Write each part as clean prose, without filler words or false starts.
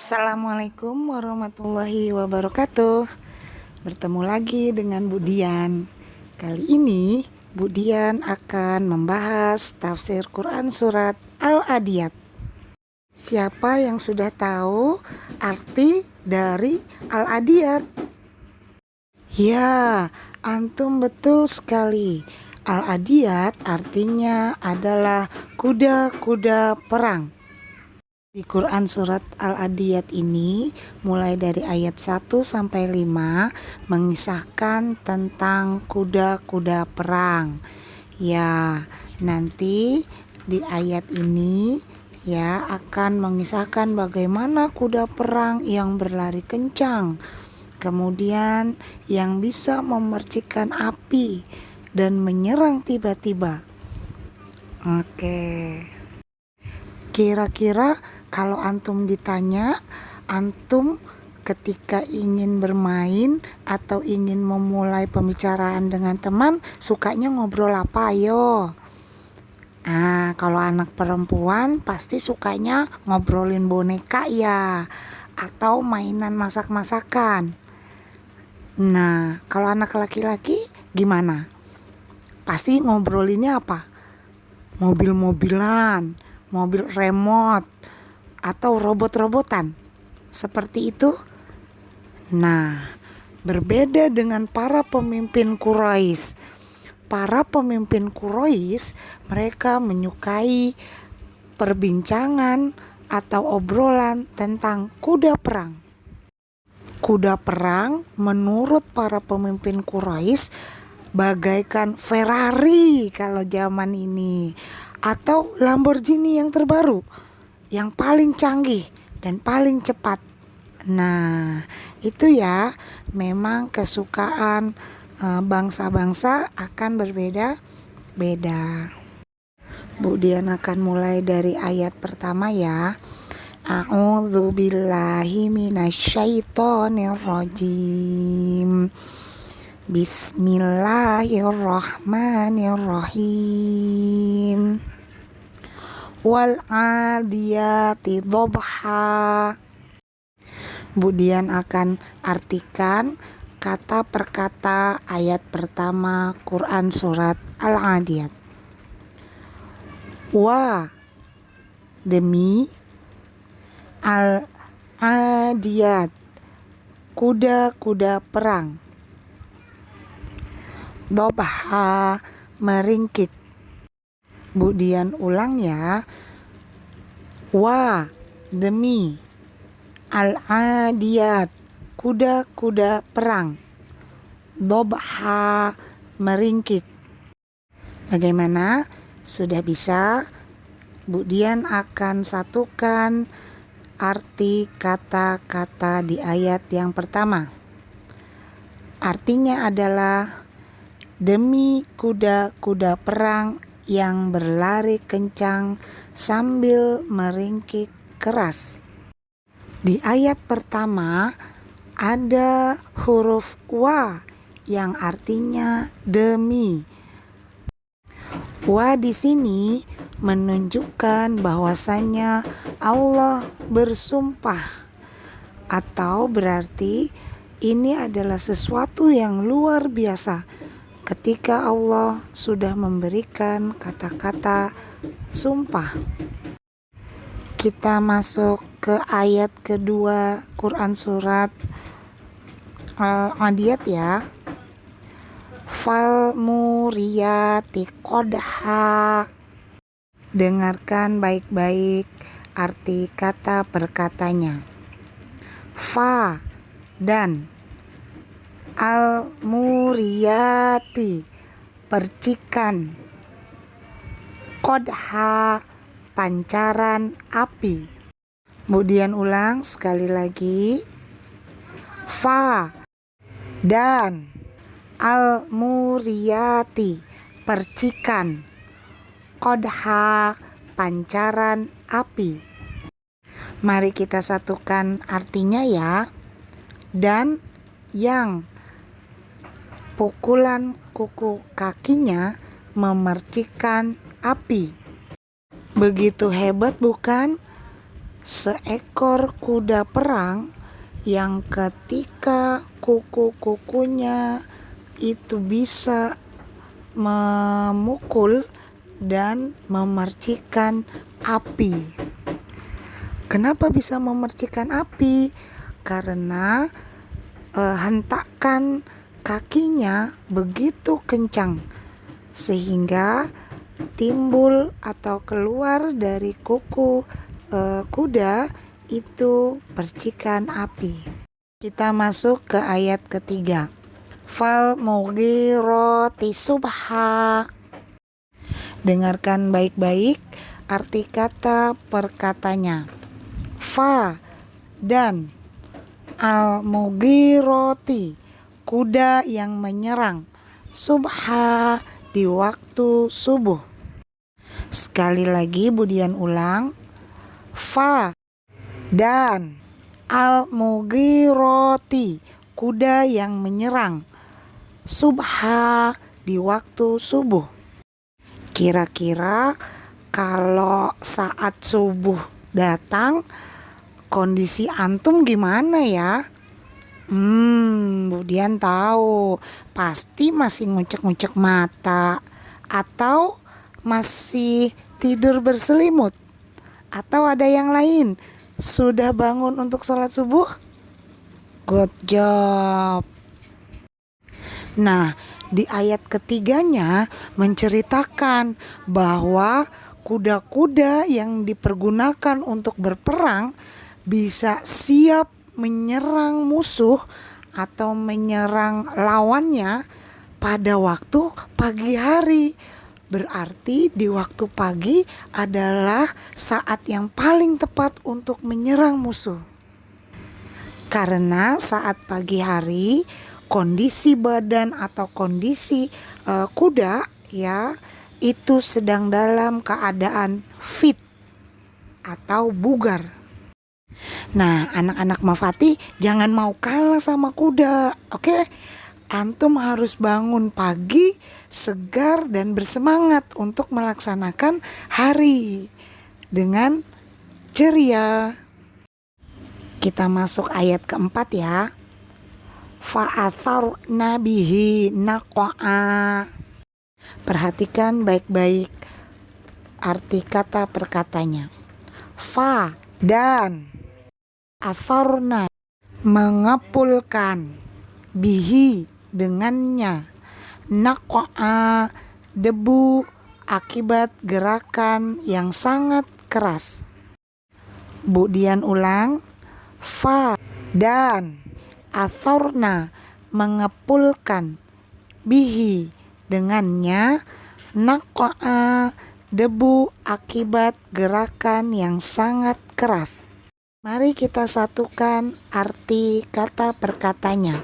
Assalamualaikum warahmatullahi wabarakatuh. Bertemu lagi dengan Bu Dian. Kali ini Bu Dian akan membahas tafsir Quran surat Al-Adiyat. Siapa yang sudah tahu arti dari Al-Adiyat? Ya, antum betul sekali. Al-Adiyat artinya adalah kuda-kuda perang. Di Quran surat Al-Adiyat ini mulai dari ayat 1 sampai 5 mengisahkan tentang kuda-kuda perang. Ya, nanti di ayat ini ya akan mengisahkan bagaimana kuda perang yang berlari kencang, kemudian yang bisa memercikan api dan menyerang tiba-tiba. Oke. Kira-kira kalau antum ditanya, antum ketika ingin bermain atau ingin memulai pembicaraan dengan teman, sukanya ngobrol apa? Ayo. Kalau anak perempuan pasti sukanya ngobrolin boneka ya, atau mainan masak-masakan. Nah, kalau anak laki-laki gimana? Pasti ngobrolinnya apa? Mobil-mobilan, mobil remote, atau robot-robotan seperti itu. Nah, berbeda dengan para pemimpin Quraisy. Para pemimpin Quraisy mereka menyukai perbincangan atau obrolan tentang kuda perang. Kuda perang menurut para pemimpin Quraisy bagaikan Ferrari kalau zaman ini, atau Lamborghini yang terbaru, yang paling canggih dan paling cepat. Nah, itu ya, memang kesukaan bangsa-bangsa akan berbeda-beda. Bu Dian akan mulai dari ayat pertama ya. A'udzubillahi minasyaitonirrajim. Bismillahirrahmanirrahim. Wal adiyati dhabha. Bu Dian akan artikan kata per kata ayat pertama Quran surat Al-Adiyat. Wa, demi, Al-Adiyat, kuda-kuda perang. Dhabha, meringkik. Bu Dian ulang ya. Wa, demi, Al-Adiyat, kuda-kuda perang. Dhabha, meringkik. Bagaimana? Sudah bisa? Bu Dian akan satukan arti kata-kata di ayat yang pertama. Artinya adalah demi kuda-kuda perang yang berlari kencang sambil meringkik keras. Di ayat pertama ada huruf wa yang artinya demi. Wa di sini menunjukkan bahwasanya Allah bersumpah, atau berarti ini adalah sesuatu yang luar biasa ketika Allah sudah memberikan kata-kata sumpah. Kita masuk ke ayat kedua Quran surat Al-Adiyat ya. Fal muriyati qadha. Dengarkan baik-baik arti kata per katanya. Fa, dan. Al-muriyati, percikan. Qadha, pancaran api. Kemudian ulang sekali lagi. Fa, dan. Al-muriyati, percikan. Qadha, pancaran api. Mari kita satukan artinya ya. Dan yang pukulan kuku kakinya memercikan api. Begitu hebat bukan? seekor kuda perang yang ketika kuku-kukunya itu bisa memukul dan memercikan api. Kenapa bisa memercikan api? Karena hentakan kakinya begitu kencang sehingga timbul atau keluar dari kuku kuda itu percikan api. Kita masuk ke ayat ketiga. Fal mughirati subha. Dengarkan baik-baik arti kata perkatanya. Fa dan al mughirati, kuda yang menyerang, subha di waktu subuh. Sekali lagi Budian ulang. Fa dan al mughirati, kuda yang menyerang, subha di waktu subuh. Kira-kira kalau saat subuh datang, kondisi antum gimana ya? Budian tahu, pasti masih ngucek-ngucek mata, atau masih tidur berselimut, atau ada yang lain, sudah bangun untuk sholat subuh? Good job. Nah, di ayat ketiganya menceritakan bahwa kuda-kuda yang dipergunakan untuk berperang bisa siap menyerang musuh atau menyerang lawannya pada waktu pagi hari. Berarti di waktu pagi adalah saat yang paling tepat untuk menyerang musuh. Karena saat pagi hari kondisi badan atau kondisi kuda ya itu sedang dalam keadaan fit atau bugar. Nah, anak-anak Mafati jangan mau kalah sama kuda, oke? Antum harus bangun pagi segar dan bersemangat untuk melaksanakan hari dengan ceria. Kita masuk ayat keempat ya. Fa'atharna bihi naqa'a. Perhatikan baik-baik arti kata perkatanya. Fa dan atharna, mengepulkan, bihi dengannya, naqa'a debu akibat gerakan yang sangat keras. Budian ulang. Fa dan atharna, mengepulkan, bihi dengannya, naqa'a debu akibat gerakan yang sangat keras. Mari kita satukan arti kata perkatanya.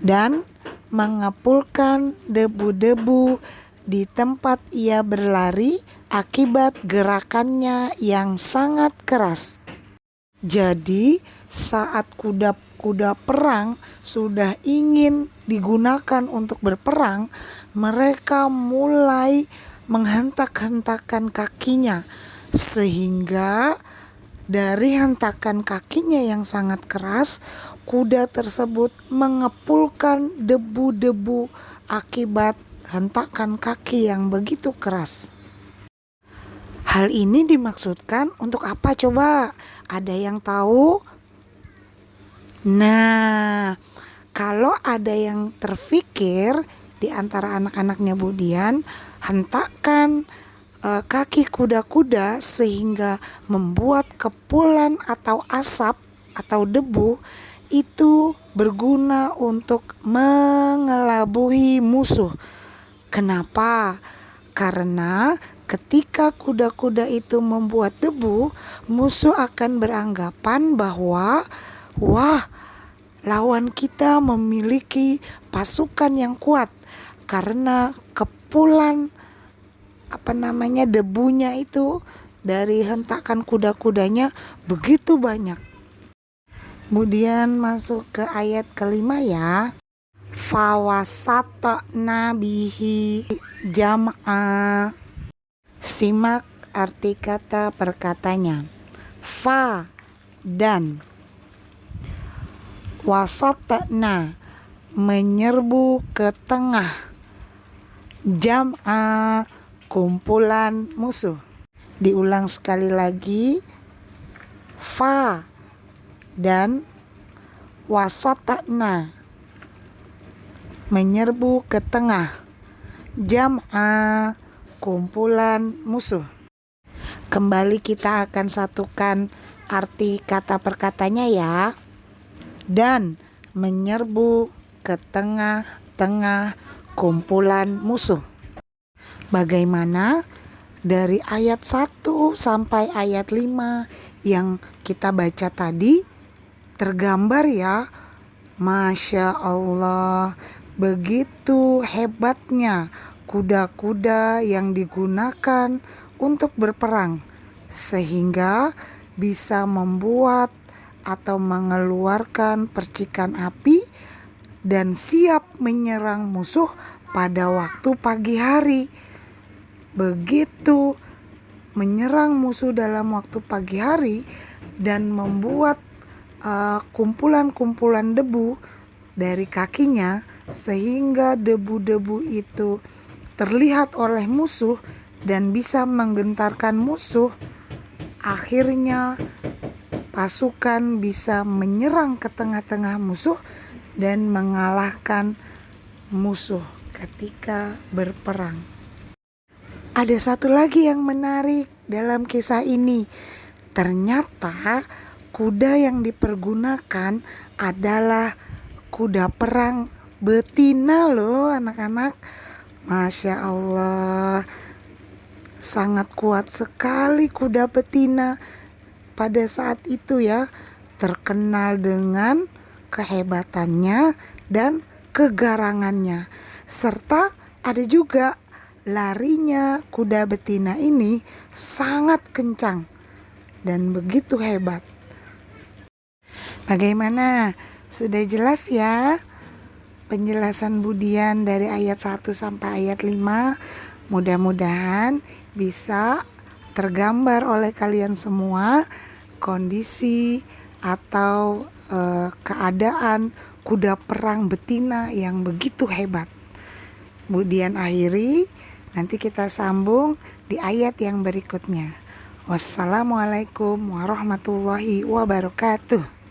Dan mengepulkan debu-debu di tempat ia berlari akibat gerakannya yang sangat keras. Jadi saat kuda-kuda perang sudah ingin digunakan untuk berperang, mereka mulai menghentak-hentakan kakinya, sehingga dari hentakan kakinya yang sangat keras, kuda tersebut mengepulkan debu-debu akibat hentakan kaki yang begitu keras. Hal ini dimaksudkan untuk apa coba? Ada yang tahu? Nah, kalau ada yang terfikir di antara anak-anaknya Budian, hentakan kaki kuda-kuda sehingga membuat kepulan atau asap atau debu itu berguna untuk mengelabui musuh. Kenapa? Karena ketika kuda-kuda itu membuat debu, musuh akan beranggapan bahwa wah, lawan kita memiliki pasukan yang kuat karena kepulan debunya itu dari hentakan kuda-kudanya begitu banyak. Kemudian masuk ke ayat kelima ya. Fawasatna bihi jam'a. Simak arti kata perkatanya. fa dan. Wasatna menyerbu ke tengah, jam'a kumpulan musuh. Diulang sekali lagi, fa dan wasatna menyerbu ke tengah, jam'a kumpulan musuh. Kembali kita akan satukan arti kata perkatanya ya. Dan menyerbu ke tengah-tengah kumpulan musuh. Bagaimana? Dari ayat 1 sampai ayat 5 yang kita baca tadi tergambar ya. Masya Allah, begitu hebatnya kuda-kuda yang digunakan untuk berperang, sehingga bisa membuat atau mengeluarkan percikan api dan siap menyerang musuh pada waktu pagi hari. Begitu menyerang musuh dalam waktu pagi hari dan membuat kumpulan-kumpulan debu dari kakinya, sehingga debu-debu itu terlihat oleh musuh dan bisa menggentarkan musuh. Akhirnya pasukan bisa menyerang ke tengah-tengah musuh dan mengalahkan musuh ketika berperang. Ada satu lagi yang menarik dalam kisah ini. Ternyata kuda yang dipergunakan adalah kuda perang betina loh anak-anak. Masya Allah, sangat kuat sekali kuda betina pada saat itu ya, terkenal dengan kehebatannya dan kegarangannya. Serta ada juga larinya kuda betina ini sangat kencang dan begitu hebat. Bagaimana? Sudah jelas ya penjelasan Budian dari ayat 1 sampai ayat 5? Mudah-mudahan bisa tergambar oleh kalian semua kondisi atau keadaan kuda perang betina yang begitu hebat. Kemudian akhiri, nanti kita sambung di ayat yang berikutnya. Wassalamualaikum warahmatullahi wabarakatuh.